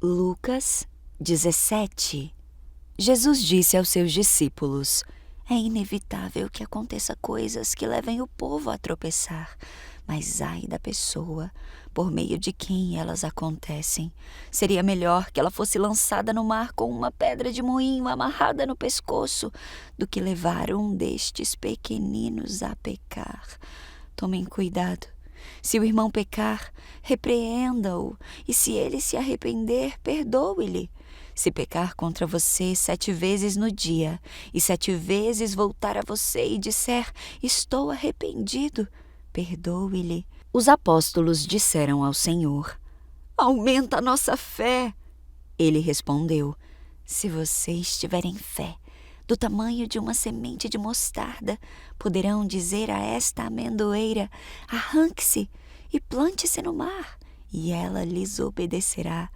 Lucas 17. Jesus disse aos seus discípulos: é inevitável que aconteça coisas que levem o povo a tropeçar, mas ai da pessoa por meio de quem elas acontecem. Seria melhor que ela fosse lançada no mar com uma pedra de moinho amarrada no pescoço do que levar um destes pequeninos a pecar. Tomem cuidado. Se o irmão pecar, repreenda-o, e se ele se arrepender, perdoe-lhe. Se pecar contra você 7 vezes no dia, e 7 vezes voltar a você e disser: estou arrependido, perdoe-lhe. Os apóstolos disseram ao Senhor: aumenta a nossa fé. Ele respondeu: se vocês tiverem fé do tamanho de uma semente de mostarda, poderão dizer a esta amendoeira: arranque-se e plante-se no mar, e ela lhes obedecerá.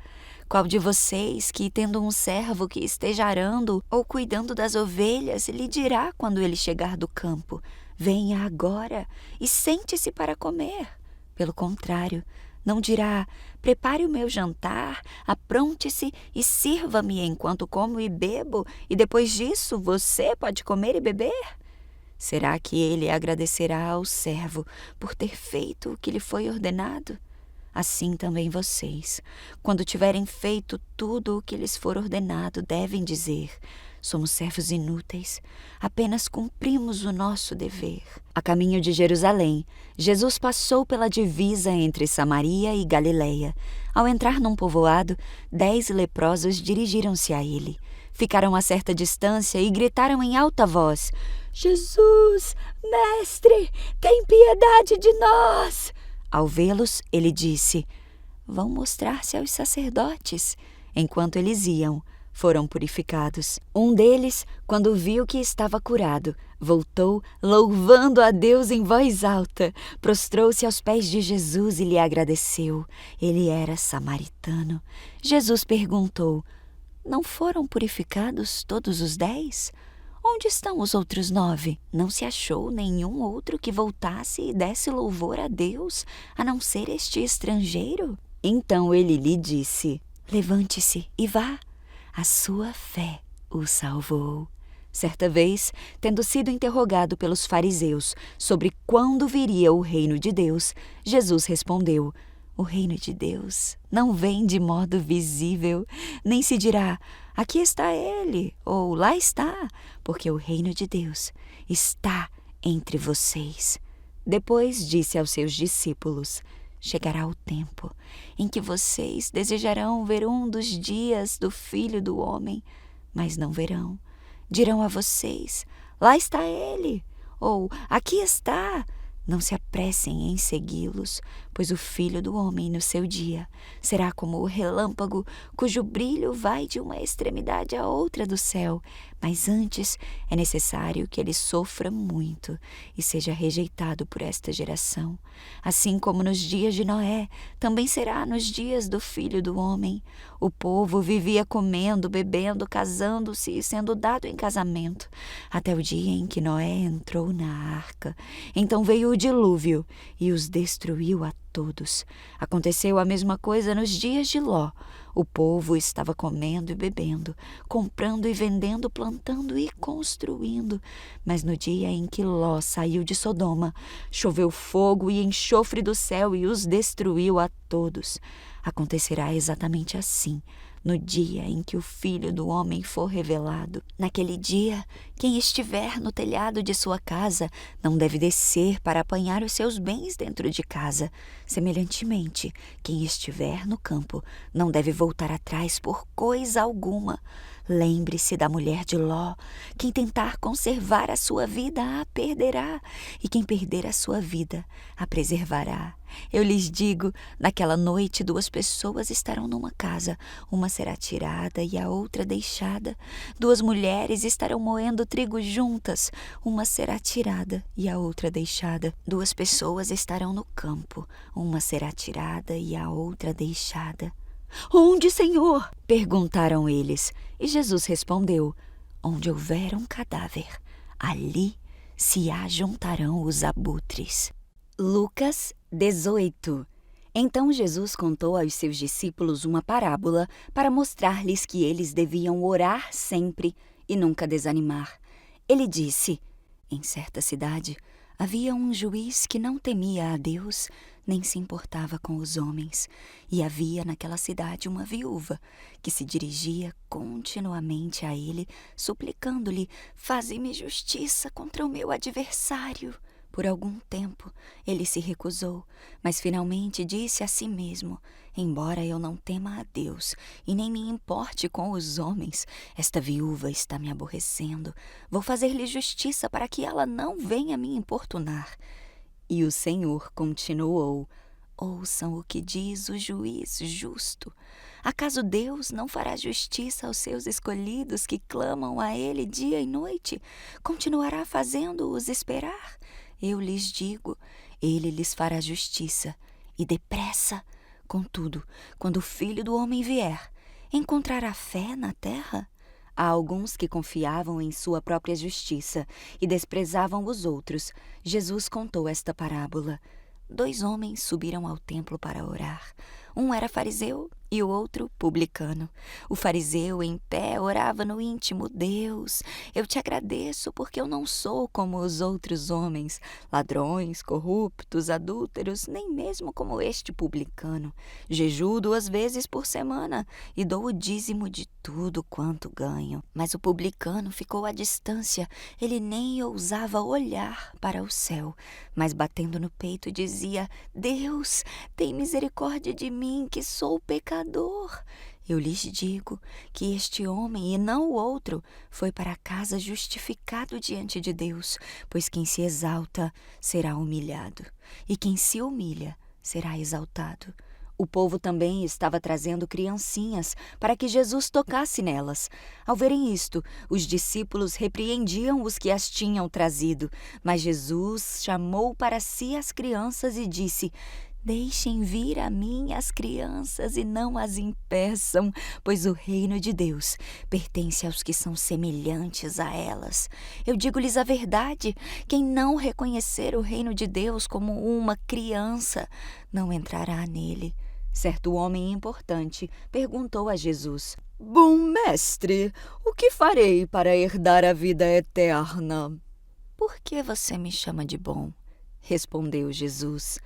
Qual de vocês que, tendo um servo que esteja arando ou cuidando das ovelhas, lhe dirá quando ele chegar do campo: venha agora e sente-se para comer? Pelo contrário, não dirá: prepare o meu jantar, apronte-se e sirva-me enquanto como e bebo, e depois disso você pode comer e beber? Será que ele agradecerá ao servo por ter feito o que lhe foi ordenado? Assim também vocês, quando tiverem feito tudo o que lhes for ordenado, devem dizer: somos servos inúteis, apenas cumprimos o nosso dever. A caminho de Jerusalém, Jesus passou pela divisa entre Samaria e Galileia. Ao entrar num povoado, 10 leprosos dirigiram-se a ele. Ficaram a certa distância e gritaram em alta voz: Jesus, mestre, tem piedade de nós! Ao vê-los, ele disse: vão mostrar-se aos sacerdotes. Enquanto eles iam, foram purificados. Um deles, quando viu que estava curado, voltou louvando a Deus em voz alta, prostrou-se aos pés de Jesus e lhe agradeceu. Ele era samaritano. Jesus perguntou: não foram purificados todos os 10? Onde estão os outros 9? Não se achou nenhum outro que voltasse e desse louvor a Deus, a não ser este estrangeiro? Então ele lhe disse: levante-se e vá. A sua fé o salvou. Certa vez, tendo sido interrogado pelos fariseus sobre quando viria o reino de Deus, Jesus respondeu: o reino de Deus não vem de modo visível, nem se dirá: aqui está ele, ou lá está, porque o reino de Deus está entre vocês. Depois disse aos seus discípulos: chegará o tempo em que vocês desejarão ver um dos dias do Filho do Homem, mas não verão. Dirão a vocês: lá está ele, ou aqui está. Não se apressem em segui-los, pois o Filho do Homem, no seu dia, será como o relâmpago, cujo brilho vai de uma extremidade à outra do céu. Mas antes é necessário que ele sofra muito e seja rejeitado por esta geração. Assim como nos dias de Noé, também será nos dias do Filho do Homem. O povo vivia comendo, bebendo, casando-se e sendo dado em casamento, até o dia em que Noé entrou na arca. Então veio o dilúvio e os destruiu a todos. Aconteceu a mesma coisa nos dias de Ló. O povo estava comendo e bebendo, comprando e vendendo, plantando e construindo. Mas no dia em que Ló saiu de Sodoma, choveu fogo e enxofre do céu e os destruiu a todos. Acontecerá exatamente assim no dia em que o Filho do Homem for revelado. Naquele dia, quem estiver no telhado de sua casa não deve descer para apanhar os seus bens dentro de casa. Semelhantemente, quem estiver no campo não deve voltar atrás por coisa alguma. Lembre-se da mulher de Ló. Quem tentar conservar a sua vida a perderá, e quem perder a sua vida a preservará. Eu lhes digo, naquela noite 2 pessoas estarão numa casa, uma será tirada e a outra deixada. 2 mulheres estarão moendo trigo juntas, uma será tirada e a outra deixada. 2 pessoas estarão no campo, uma será tirada e a outra deixada. Onde, Senhor? Perguntaram eles. E Jesus respondeu: onde houver um cadáver, ali se ajuntarão os abutres. Lucas 18. Então Jesus contou aos seus discípulos uma parábola para mostrar-lhes que eles deviam orar sempre e nunca desanimar. Ele disse: em certa cidade havia um juiz que não temia a Deus, nem se importava com os homens. E havia naquela cidade uma viúva que se dirigia continuamente a ele, suplicando-lhe: faze-me justiça contra o meu adversário. Por algum tempo ele se recusou, mas finalmente disse a si mesmo: embora eu não tema a Deus e nem me importe com os homens, esta viúva está me aborrecendo. Vou fazer-lhe justiça para que ela não venha me importunar. E o Senhor continuou: ouçam o que diz o juiz justo. Acaso Deus não fará justiça aos seus escolhidos que clamam a Ele dia e noite? Continuará fazendo-os esperar? Eu lhes digo, Ele lhes fará justiça, e depressa. Contudo, quando o Filho do Homem vier, encontrará fé na terra? Há alguns que confiavam em sua própria justiça e desprezavam os outros. Jesus contou esta parábola. 2 homens subiram ao templo para orar. Um era fariseu e o outro publicano. O fariseu, em pé, orava no íntimo: Deus, eu te agradeço porque eu não sou como os outros homens, ladrões, corruptos, adúlteros, nem mesmo como este publicano. Jejuo 2 vezes por semana e dou o dízimo de tudo quanto ganho. Mas o publicano ficou à distância. Ele nem ousava olhar para o céu, mas batendo no peito dizia: Deus, tem misericórdia de mim, que sou pecador. Eu lhes digo que este homem, e não o outro, foi para casa justificado diante de Deus, pois quem se exalta será humilhado, e quem se humilha será exaltado. O povo também estava trazendo criancinhas para que Jesus tocasse nelas. Ao verem isto, os discípulos repreendiam os que as tinham trazido, mas Jesus chamou para si as crianças e disse: deixem vir a mim as crianças e não as impeçam, pois o reino de Deus pertence aos que são semelhantes a elas. Eu digo-lhes a verdade: quem não reconhecer o reino de Deus como uma criança, não entrará nele. Certo homem importante perguntou a Jesus: bom mestre, o que farei para herdar a vida eterna? Por que você me chama de bom? Respondeu Jesus.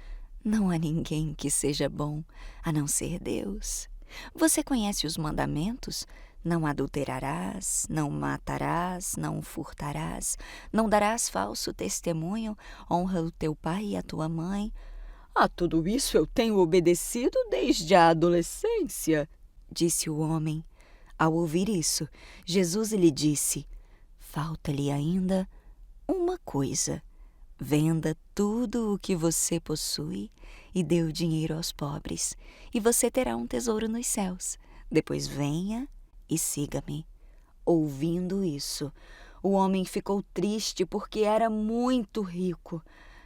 Não há ninguém que seja bom, a não ser Deus. Você conhece os mandamentos? Não adulterarás, não matarás, não furtarás, não darás falso testemunho, honra o teu pai e a tua mãe. A tudo isso eu tenho obedecido desde a adolescência, disse o homem. Ao ouvir isso, Jesus lhe disse: falta-lhe ainda uma coisa. Venda tudo o que você possui e dê o dinheiro aos pobres, e você terá um tesouro nos céus. Depois venha e siga-me. Ouvindo isso, o homem ficou triste porque era muito rico.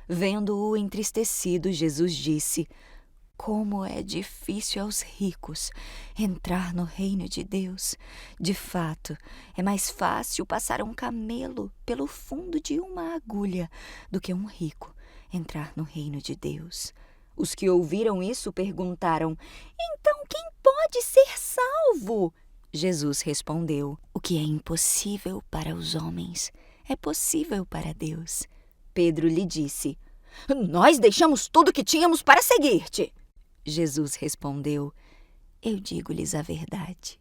Vendo-o entristecido, Jesus disse: como é difícil aos ricos entrar no reino de Deus. De fato, é mais fácil passar um camelo pelo fundo de uma agulha do que um rico entrar no reino de Deus. Os que ouviram isso perguntaram: então quem pode ser salvo? Jesus respondeu: o que é impossível para os homens é possível para Deus. Pedro lhe disse: nós deixamos tudo o que tínhamos para seguir-te. Jesus respondeu: eu digo-lhes a verdade.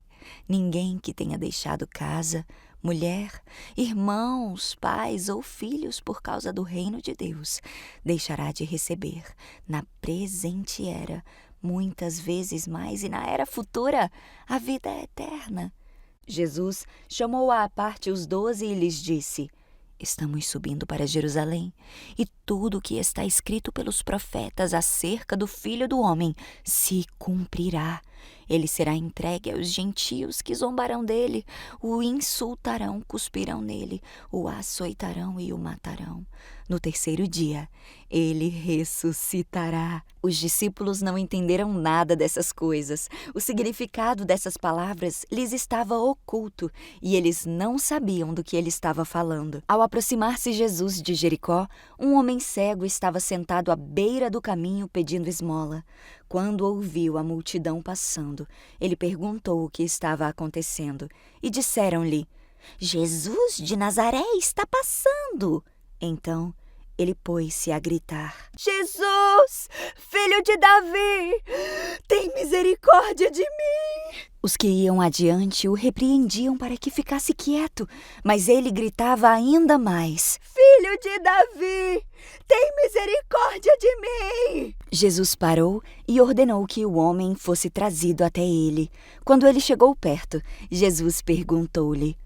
Ninguém que tenha deixado casa, mulher, irmãos, pais ou filhos por causa do reino de Deus, deixará de receber, na presente era, muitas vezes mais, e na era futura, a vida eterna. Jesus chamou à parte os 12 e lhes disse: estamos subindo para Jerusalém, e tudo o que está escrito pelos profetas acerca do Filho do Homem se cumprirá. Ele será entregue aos gentios que zombarão dele, o insultarão, cuspirão nele, o açoitarão e o matarão. no terceiro dia, ele ressuscitará. Os discípulos não entenderam nada dessas coisas. O significado dessas palavras lhes estava oculto e eles não sabiam do que ele estava falando. Ao aproximar-se Jesus de Jericó, um homem cego estava sentado à beira do caminho pedindo esmola. Quando ouviu a multidão passando, ele perguntou o que estava acontecendo e disseram-lhe: Jesus de Nazaré está passando. Então ele pôs-se a gritar: Jesus, filho de Davi, tem misericórdia de mim. Os que iam adiante o repreendiam para que ficasse quieto, mas ele gritava ainda mais: Filho de Davi, tem misericórdia de mim. Jesus parou e ordenou que o homem fosse trazido até ele. Quando ele chegou perto, Jesus perguntou-lhe: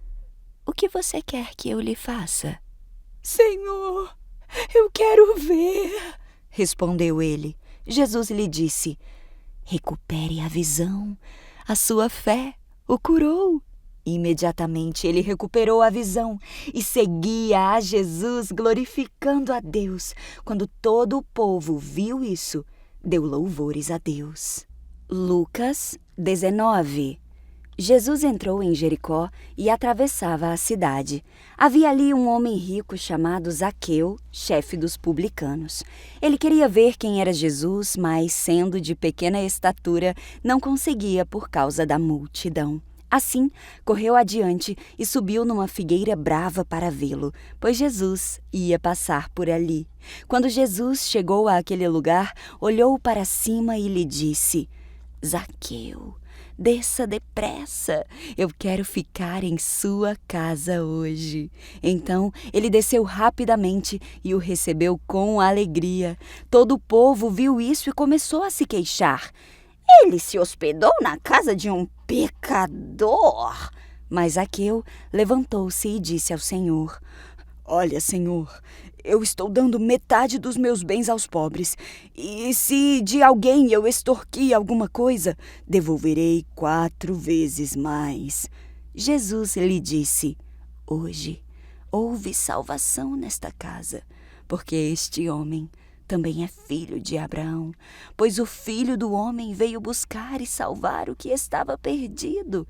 O que você quer que eu lhe faça? Senhor, eu quero ver, respondeu ele. Jesus lhe disse: Recupere a visão. A sua fé o curou. Imediatamente ele recuperou a visão e seguia a Jesus, glorificando a Deus. Quando todo o povo viu isso, deu louvores a Deus. Lucas 19. Jesus entrou em Jericó e atravessava a cidade. Havia ali um homem rico chamado Zaqueu, chefe dos publicanos. Ele queria ver quem era Jesus, mas, sendo de pequena estatura, não conseguia por causa da multidão. Assim, correu adiante e subiu numa figueira brava para vê-lo, pois Jesus ia passar por ali. Quando Jesus chegou àquele lugar, olhou para cima e lhe disse: Zaqueu, desça depressa, eu quero ficar em sua casa hoje. Então ele desceu rapidamente e o recebeu com alegria. Todo o povo viu isso e começou a se queixar. Ele se hospedou na casa de um pecador. Mas Zaqueu levantou-se e disse ao Senhor: Olha, Senhor, eu estou dando metade dos meus bens aos pobres. E se de alguém eu extorqui alguma coisa, devolverei 4 vezes mais. Jesus lhe disse: Hoje houve salvação nesta casa, porque este homem também é filho de Abraão, pois o Filho do Homem veio buscar e salvar o que estava perdido.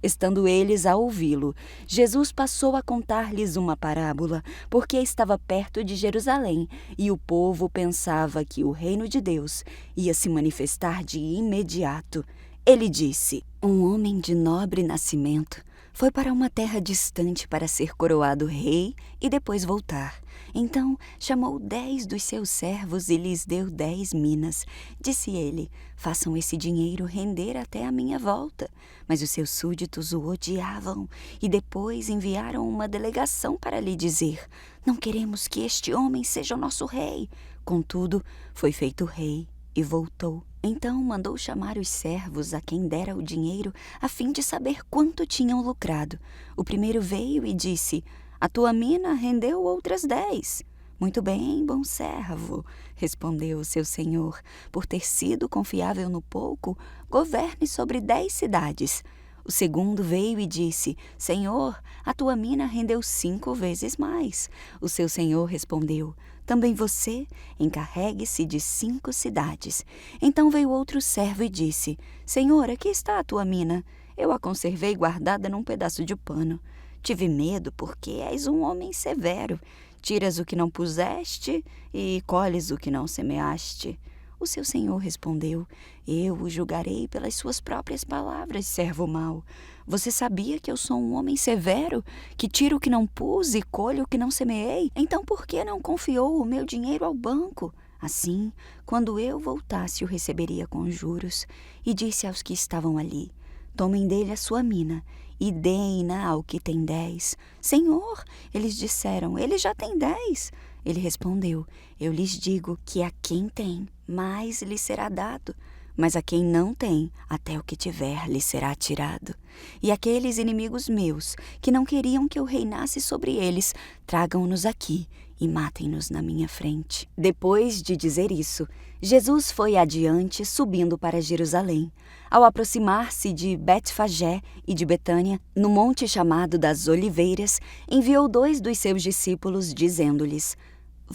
Estando eles a ouvi-lo, Jesus passou a contar-lhes uma parábola, porque estava perto de Jerusalém e o povo pensava que o reino de Deus ia se manifestar de imediato. Ele disse: Um homem de nobre nascimento foi para uma terra distante para ser coroado rei e depois voltar. Então chamou 10 dos seus servos e lhes deu 10 minas. Disse ele: Façam esse dinheiro render até a minha volta. Mas os seus súditos o odiavam e depois enviaram uma delegação para lhe dizer: Não queremos que este homem seja o nosso rei. Contudo, foi feito rei e voltou. Então mandou chamar os servos a quem dera o dinheiro, a fim de saber quanto tinham lucrado. O primeiro veio e disse: A tua mina rendeu outras 10. Muito bem, bom servo, respondeu o seu senhor. Por ter sido confiável no pouco, governe sobre 10 cidades. O segundo veio e disse: Senhor, a tua mina rendeu 5 vezes mais. O seu senhor respondeu: Também você encarregue-se de 5 cidades. Então veio outro servo e disse: Senhor, aqui está a tua mina. Eu a conservei guardada num pedaço de pano. Tive medo porque és um homem severo. Tiras o que não puseste e colhes o que não semeaste. O seu senhor respondeu: Eu o julgarei pelas suas próprias palavras, servo mau. Você sabia que eu sou um homem severo, que tiro o que não pus e colho o que não semeei? Então por que não confiou o meu dinheiro ao banco? Assim, quando eu voltasse, o receberia com juros. E disse aos que estavam ali: Tomem dele a sua mina e deem-na ao que tem 10. Senhor, eles disseram, ele já tem 10. Ele respondeu: Eu lhes digo que a quem tem, mais lhe será dado. Mas a quem não tem, até o que tiver lhe será tirado. E aqueles inimigos meus, que não queriam que eu reinasse sobre eles, tragam-nos aqui e matem-nos na minha frente. Depois de dizer isso, Jesus foi adiante, subindo para Jerusalém. Ao aproximar-se de Betfagé e de Betânia, no monte chamado das Oliveiras, enviou 2 dos seus discípulos, dizendo-lhes: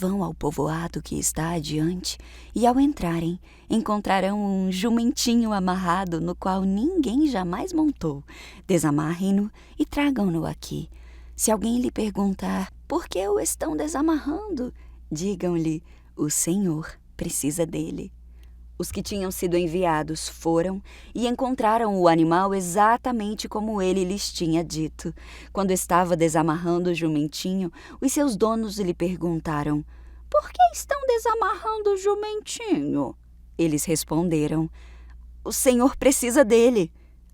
Vão ao povoado que está adiante e, ao entrarem, encontrarão um jumentinho amarrado no qual ninguém jamais montou. Desamarrem-no e tragam-no aqui. Se alguém lhe perguntar por que o estão desamarrando, digam-lhe: o Senhor precisa dele. Os que tinham sido enviados foram e encontraram o animal exatamente como ele lhes tinha dito. Quando estava desamarrando o jumentinho, os seus donos lhe perguntaram: por que estão desamarrando o jumentinho? Eles responderam: o Senhor precisa dele.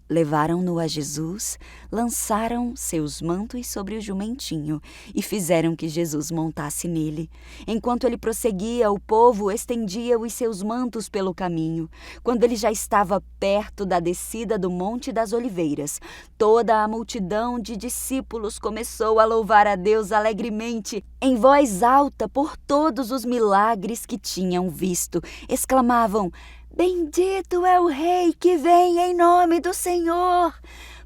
Levaram-no a Jesus, lançaram seus mantos sobre o jumentinho e fizeram que Jesus montasse nele. Enquanto ele prosseguia, o povo estendia os seus mantos pelo caminho. Quando ele já estava perto da descida do Monte das Oliveiras, toda a multidão de discípulos começou a louvar a Deus alegremente, em voz alta, por todos os milagres que tinham visto. Exclamavam: bendito é o Rei que vem em nome do Senhor!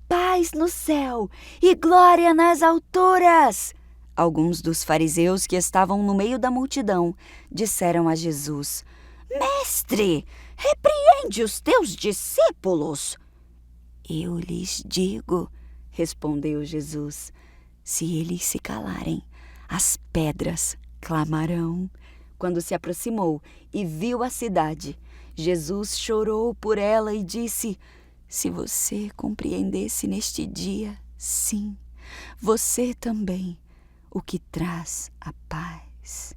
Paz no céu e glória nas alturas! Alguns dos fariseus que estavam no meio da multidão disseram a Jesus: Mestre, repreende os teus discípulos. Eu lhes digo, respondeu Jesus, se eles se calarem, as pedras clamarão. Quando se aproximou e viu a cidade, Jesus chorou por ela e disse: se você compreendesse neste dia, sim, você também, o que traz a paz.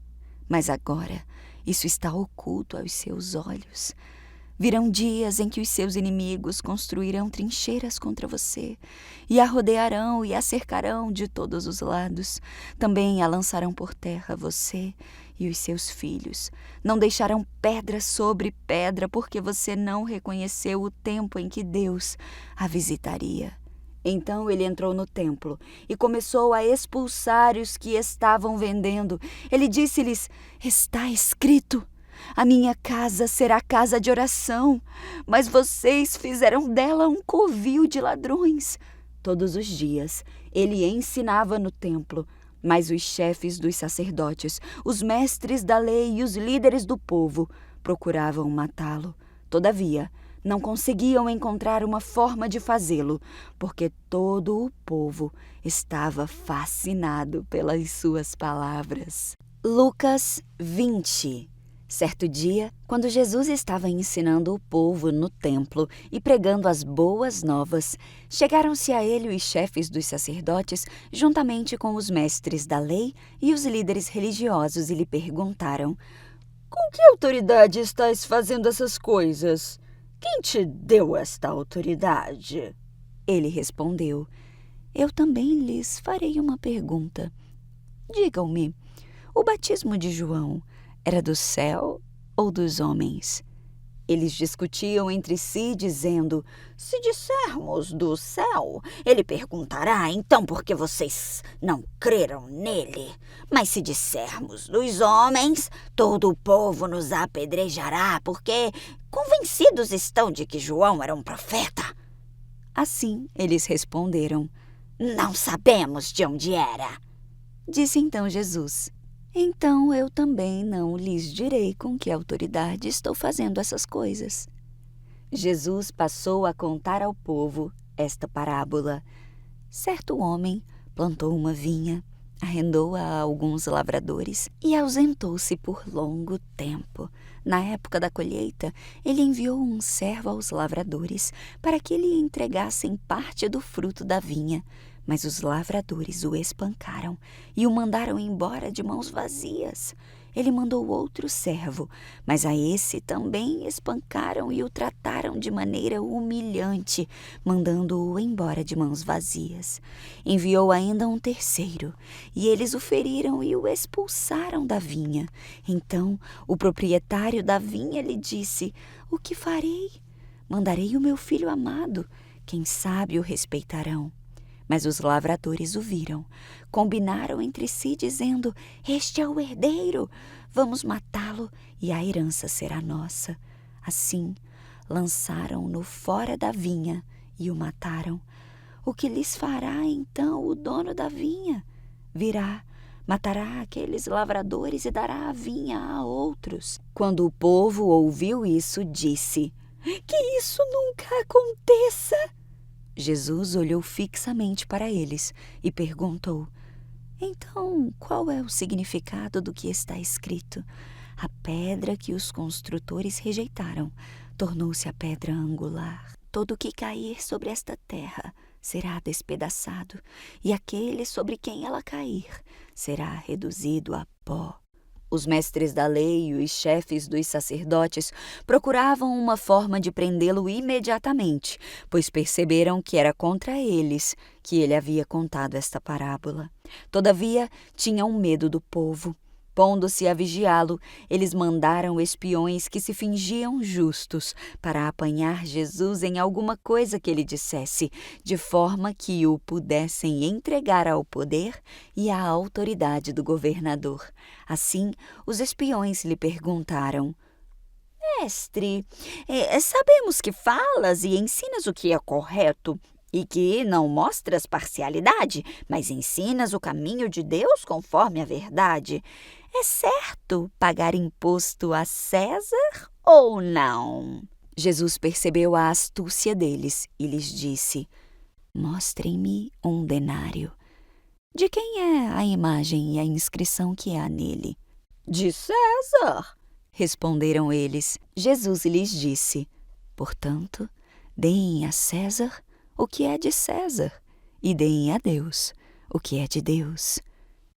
Mas agora isso está oculto aos seus olhos. Virão dias em que os seus inimigos construirão trincheiras contra você e a rodearão e a cercarão de todos os lados. Também a lançarão por terra você e os seus filhos. Não deixarão pedra sobre pedra, porque você não reconheceu o tempo em que Deus a visitaria. Então ele entrou no templo e começou a expulsar os que estavam vendendo. Ele disse-lhes: está escrito, a minha casa será casa de oração, mas vocês fizeram dela um covil de ladrões. Todos os dias ele ensinava no templo, mas os chefes dos sacerdotes, os mestres da lei e os líderes do povo procuravam matá-lo. Todavia, não conseguiam encontrar uma forma de fazê-lo, porque todo o povo estava fascinado pelas suas palavras. Lucas 20. Certo dia, quando Jesus estava ensinando o povo no templo e pregando as boas novas, chegaram-se a ele os chefes dos sacerdotes, juntamente com os mestres da lei e os líderes religiosos, e lhe perguntaram: com que autoridade estás fazendo essas coisas? Quem te deu esta autoridade? Ele respondeu: eu também lhes farei uma pergunta. Digam-me, o batismo de João era do céu ou dos homens? Eles discutiam entre si, dizendo: se dissermos do céu, ele perguntará, então por que vocês não creram nele? Mas se dissermos dos homens, todo o povo nos apedrejará, porque convencidos estão de que João era um profeta. Assim eles responderam: não sabemos de onde era. Disse então Jesus: então eu também não lhes direi com que autoridade estou fazendo essas coisas. Jesus passou a contar ao povo esta parábola. Certo homem plantou uma vinha, arrendou-a a alguns lavradores e ausentou-se por longo tempo. Na época da colheita, ele enviou um servo aos lavradores para que lhe entregassem parte do fruto da vinha. Mas os lavradores o espancaram e o mandaram embora de mãos vazias. Ele mandou outro servo, mas a esse também espancaram e o trataram de maneira humilhante, mandando-o embora de mãos vazias. Enviou ainda um terceiro, e eles o feriram e o expulsaram da vinha. Então o proprietário da vinha lhe disse: o que farei? Mandarei o meu filho amado, quem sabe o respeitarão. Mas os lavradores o viram, combinaram entre si, dizendo: este é o herdeiro, vamos matá-lo e a herança será nossa. Assim, lançaram-no fora da vinha e o mataram. O que lhes fará então o dono da vinha? Virá, Matará aqueles lavradores e dará a vinha a outros. Quando o povo ouviu isso, disse: Que isso nunca aconteça! Jesus olhou fixamente para eles e perguntou: Então, qual é o significado do que está escrito? A pedra que os construtores rejeitaram tornou-se a pedra angular. Todo o que cair sobre esta terra será despedaçado, e aquele sobre quem ela cair será reduzido a pó. Os mestres da lei e os chefes dos sacerdotes procuravam uma forma de prendê-lo imediatamente, pois perceberam que era contra eles que ele havia contado esta parábola. Todavia, tinham medo do povo. Pondo-se a vigiá-lo, eles mandaram espiões que se fingiam justos para apanhar Jesus em alguma coisa que ele dissesse, de forma que o pudessem entregar ao poder e à autoridade do governador. Assim, os espiões lhe perguntaram: Mestre, sabemos que falas e ensinas o que é correto e que não mostras parcialidade, mas ensinas o caminho de Deus conforme a verdade. É certo pagar imposto a César ou não? Jesus percebeu a astúcia deles e lhes disse: Mostrem-me um denário. De quem é a imagem e a inscrição que há nele? De César, responderam eles. Jesus lhes disse: Portanto, deem a César o que é de César, e deem a Deus o que é de Deus.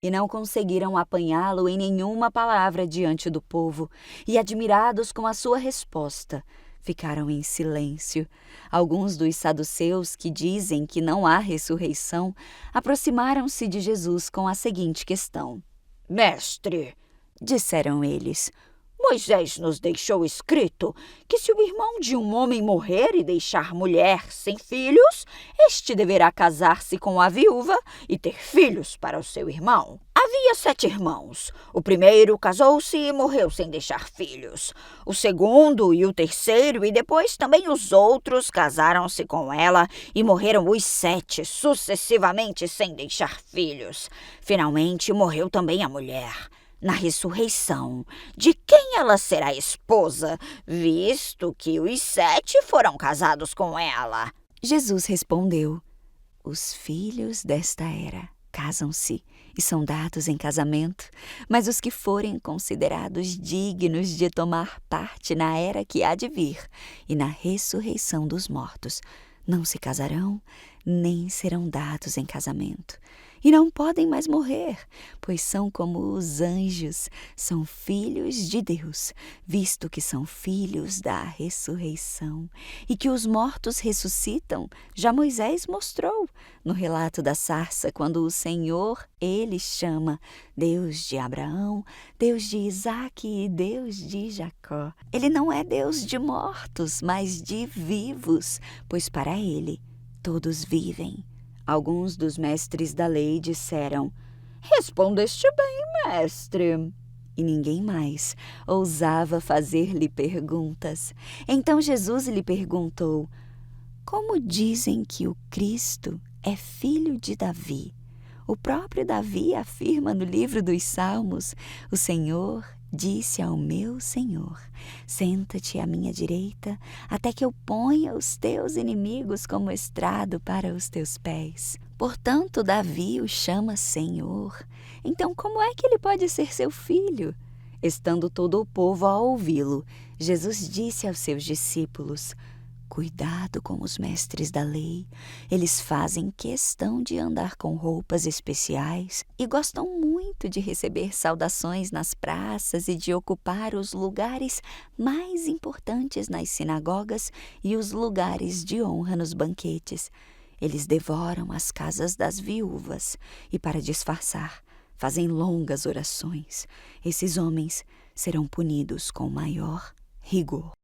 E não conseguiram apanhá-lo em nenhuma palavra diante do povo, e admirados com a sua resposta, ficaram em silêncio. Alguns dos saduceus, que dizem que não há ressurreição, aproximaram-se de Jesus com a seguinte questão: Mestre, disseram eles, Moisés nos deixou escrito que se o irmão de um homem morrer e deixar mulher sem filhos, este deverá casar-se com a viúva e ter filhos para o seu irmão. Havia 7 irmãos. O primeiro casou-se e morreu sem deixar filhos. O segundo e o terceiro e depois também os outros casaram-se com ela e morreram os 7 sucessivamente sem deixar filhos. Finalmente morreu também a mulher. Na ressurreição, de quem ela será esposa, visto que os 7 foram casados com ela? Jesus respondeu: Os filhos desta era casam-se e são dados em casamento, mas os que forem considerados dignos de tomar parte na era que há de vir e na ressurreição dos mortos, não se casarão, nem serão dados em casamento. E não podem mais morrer, pois são como os anjos, são filhos de Deus, visto que são filhos da ressurreição. E que os mortos ressuscitam, já Moisés mostrou no relato da sarça, quando o Senhor, ele chama Deus de Abraão, Deus de Isaque e Deus de Jacó. Ele não é Deus de mortos, mas de vivos, pois para ele todos vivem. Alguns dos mestres da lei disseram: Respondeste bem, mestre. E ninguém mais ousava fazer-lhe perguntas. Então Jesus lhe perguntou: Como dizem que o Cristo é filho de Davi? O próprio Davi afirma no livro dos Salmos: O Senhor disse ao meu Senhor: Senta-te à minha direita, até que eu ponha os teus inimigos como estrado para os teus pés. Portanto, Davi o chama Senhor. Então, como é que ele pode ser seu filho? Estando todo o povo a ouvi-lo, Jesus disse aos seus discípulos: Cuidado com os mestres da lei. Eles fazem questão de andar com roupas especiais e gostam muito de receber saudações nas praças e de ocupar os lugares mais importantes nas sinagogas e os lugares de honra nos banquetes. Eles devoram as casas das viúvas e, para disfarçar, fazem longas orações. Esses homens serão punidos com maior rigor.